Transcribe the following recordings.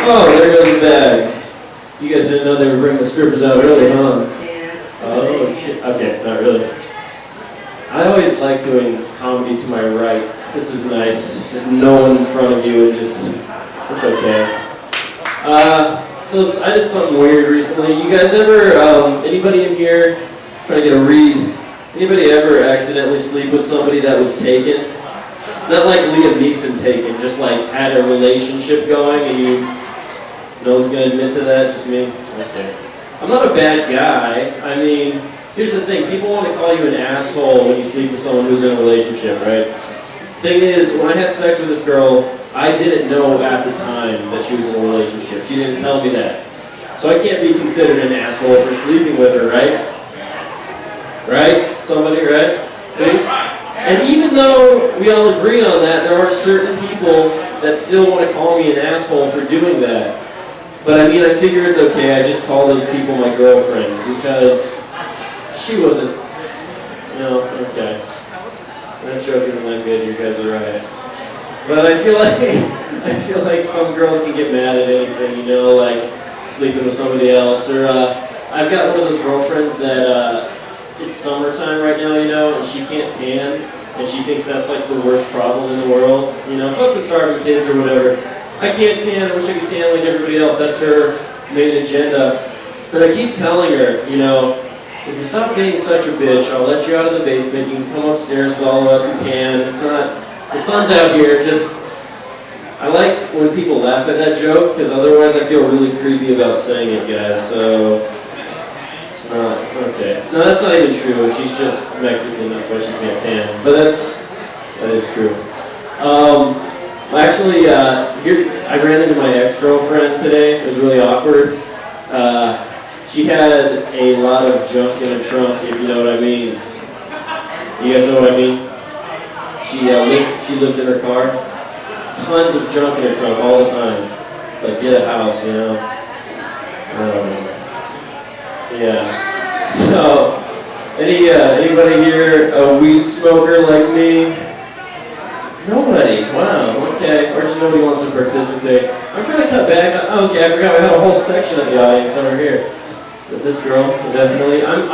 Oh, there goes the bag. You guys didn't know they were bringing the strippers out early, huh? Oh, shit. Okay, not really. I always like doing comedy to my right. This is nice. Just no one in front of you and just, it's okay. I did something weird recently. You guys ever, anybody in here, trying to get a read, anybody ever accidentally sleep with somebody that was taken? Not like Liam Neeson taken, just like had a relationship going and you, no one's gonna admit to that, just me? Okay. I'm not a bad guy. I mean, here's the thing, people want to call you an asshole when you sleep with someone who's in a relationship, right? Thing is, when I had sex with this girl, I didn't know at the time that she was in a relationship. She didn't tell me that. So I can't be considered an asshole for sleeping with her, right? Right? Somebody, right? See? And even though we all agree on that, there are certain people that still want to call me an asshole for doing that. But I mean, I figure it's okay. I just call those people my girlfriend because she wasn't, okay. That joke isn't that good, you guys are right. But I feel like some girls can get mad at anything, like sleeping with somebody else. Or I've got one of those girlfriends that it's summertime right now, and she can't tan, and she thinks that's like the worst problem in the world. Fuck the starving kids or whatever. I can't tan, I wish I could tan like everybody else. That's her main agenda. And I keep telling her, if you stop being such a bitch, I'll let you out of the basement. You can come upstairs with all of us and tan. It's not, the sun's out here. I like when people laugh at that joke, because otherwise I feel really creepy about saying it, guys. So, it's not, okay. No, that's not even true. She's just Mexican, that's why she can't tan. But that is true. Actually, here, I ran into my ex-girlfriend today. It was really awkward. She had a lot of junk in her trunk, if you know what I mean. You guys know what I mean? She lived in her car. Tons of junk in her trunk all the time. It's like, get a house, I don't know. Yeah. So, anybody here a weed smoker like me? Nobody. Wow. Okay. Or just nobody wants to participate. I'm trying to cut back. Okay, I forgot we had a whole section of the audience over here. This girl, definitely. I'm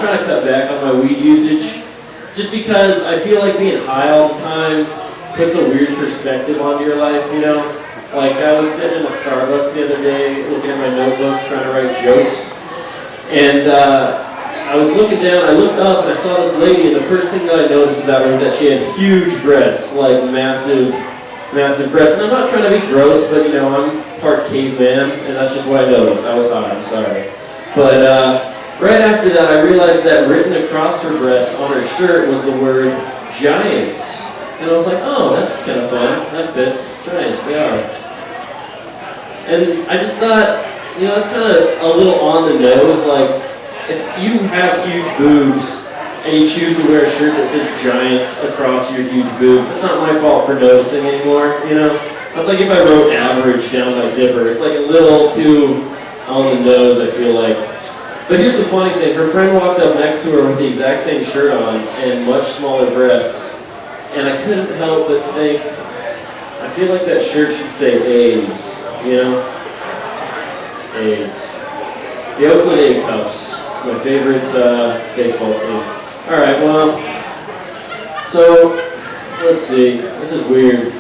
trying to cut back on my weed usage, just because I feel like being high all the time puts a weird perspective onto your life. Like I was sitting in a Starbucks the other day, looking at my notebook, trying to write jokes, and I was looking down. I looked up and I saw this lady, and the first thing that I noticed about her was that she had huge breasts, like massive breasts. And I'm not trying to be gross, but I'm part caveman, and that's just what I noticed. I was high. I'm sorry. But right after that, I realized that written across her breasts on her shirt was the word giants. And I was like, oh, that's kind of fun. That fits. Giants, they are. And I just thought, that's kind of a little on the nose. Like, if you have huge boobs and you choose to wear a shirt that says giants across your huge boobs, it's not my fault for noticing anymore, It's like if I wrote average down my zipper. It's like a little too on the nose, I feel like. But here's the funny thing. Her friend walked up next to her with the exact same shirt on and much smaller breasts. And I couldn't help but think, I feel like that shirt should say A's, A's. The Oakland A Cups. It's my favorite baseball team. Alright, well, so, let's see. This is weird.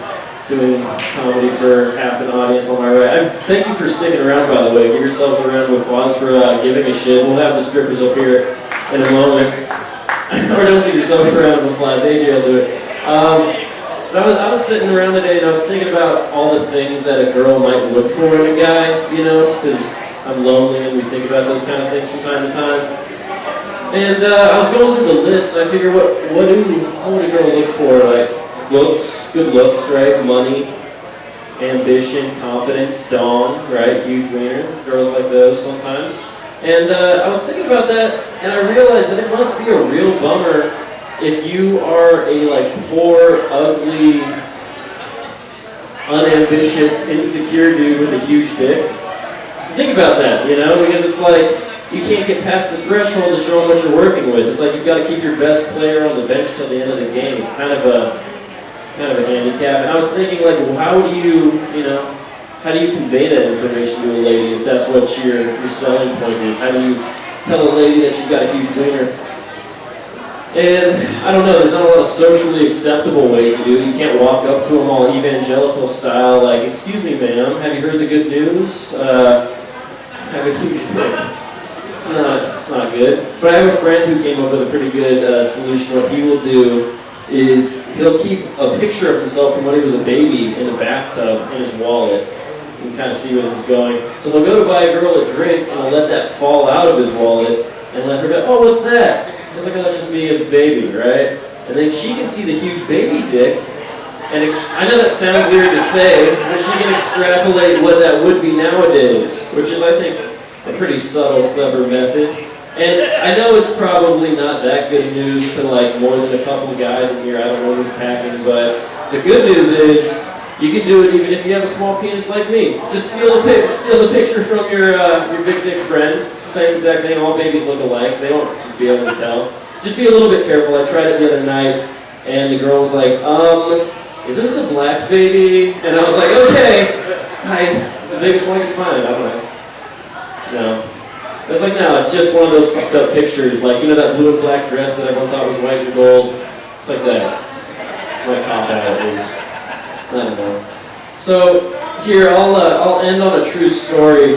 Doing comedy for half an audience on my right. Thank you for sticking around, by the way. Give yourselves a round of applause for giving a shit. We'll have the strippers up here in a moment. Or don't give yourself a round of applause. AJ will do it. I was sitting around today and I was thinking about all the things that a girl might look for in a guy, because I'm lonely and we think about those kind of things from time to time. And I was going through the list and I figured, what would a girl look for? Like, looks, good looks, right? Money, ambition, confidence, Dawn, right? Huge wiener. Girls like those sometimes. And I was thinking about that, and I realized that it must be a real bummer if you are a poor, ugly, unambitious, insecure dude with a huge dick. Think about that, because it's like you can't get past the threshold to show them what you're working with. It's like you've got to keep your best player on the bench till the end of the game. It's kind of a handicap. And I was thinking, how do you how do you convey that information to a lady if that's what your selling point is? How do you tell a lady that you've got a huge wiener? And I don't know, there's not a lot of socially acceptable ways to do it. You can't walk up to them all evangelical style, like, excuse me, ma'am, have you heard the good news? Have a huge dick. It's not good. But I have a friend who came up with a pretty good solution. What he will do is he'll keep a picture of himself from when he was a baby in the bathtub in his wallet. You can kind of see where this is going. So they'll go to buy a girl a drink and he'll let that fall out of his wallet and let her go, oh, what's that? He's like, oh, that's just me as a baby, right? And then she can see the huge baby dick, and I know that sounds weird to say, but she can extrapolate what that would be nowadays, which is, I think, a pretty subtle, clever method. And I know it's probably not that good news to like more than a couple of guys in here, I don't know who's packing, but the good news is you can do it even if you have a small penis like me. Just steal the picture from your big dick friend. It's the same exact thing, all babies look alike, they won't be able to tell. Just be a little bit careful. I tried it the other night, and the girl was like, isn't this a black baby? And I was like, okay, it's the biggest one I can find, I don't know. No. I was like, no, it's just one of those fucked up pictures, like, you know that blue and black dress that everyone thought was white and gold? It's like that. It's my cop out, at least. I don't know. So, here, I'll end on a true story.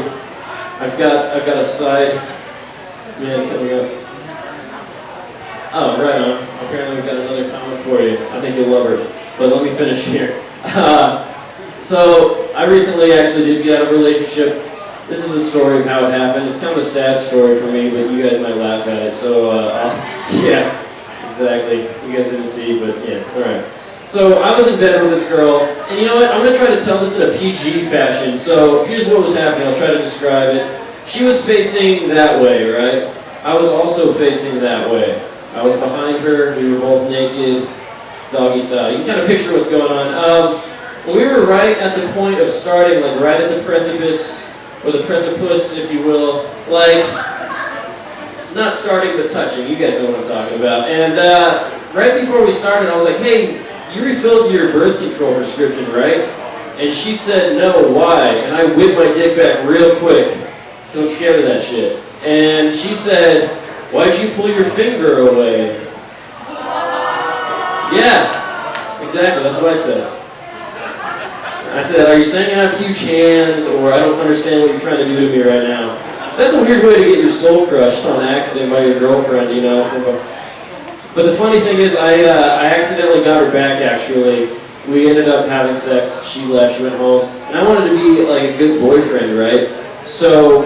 I've got a side man coming up. Oh, right on. Apparently we've got another comment for you. I think you'll love her. But let me finish here. So, I recently actually did get out of a relationship. This is the story of how it happened. It's kind of a sad story for me, but you guys might laugh at it. So, yeah, exactly. You guys didn't see, but yeah, alright. So, I was in bed with this girl, and you know what? I'm going to try to tell this in a PG fashion. So, here's what was happening. I'll try to describe it. She was facing that way, right? I was also facing that way. I was behind her, we were both naked, doggy style. You can kind of picture what's going on. When we were right at the point of starting, like right at the precipice, or the precipice, if you will, like, not starting but touching, you guys know what I'm talking about. And right before we started, I was like, hey, you refilled your birth control prescription, right? And she said, no, why? And I whipped my dick back real quick, because I'm scared of that shit. And she said, why'd you pull your finger away? Yeah, exactly, that's what I said. I said, are you saying I have huge hands, or I don't understand what you're trying to do to me right now? So that's a weird way to get your soul crushed on accident by your girlfriend, you know. But the funny thing is, I accidentally got her back, actually. We ended up having sex, she left, she went home. And I wanted to be like a good boyfriend, right? So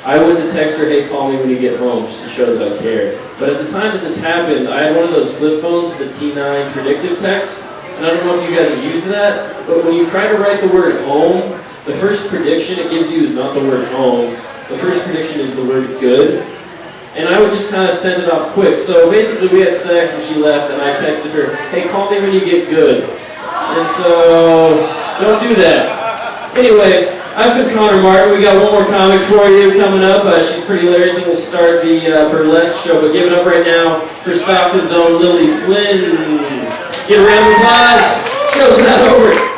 I went to text her, hey, call me when you get home, just to show that I cared. But at the time that this happened, I had one of those flip phones with the T9 predictive text. And I don't know if you guys have used that, but when you try to write the word home, the first prediction it gives you is not the word home. The first prediction is the word good. And I would just kind of send it off quick. So basically we had sex and she left and I texted her, hey, call me when you get good. And so, don't do that. Anyway, I've been Connor Martin. We got one more comic for you coming up. She's pretty hilarious. Then we'll start the burlesque show. But give it up right now for Stockton's own Lily Flynn. Let's get a round of applause. Show's not over.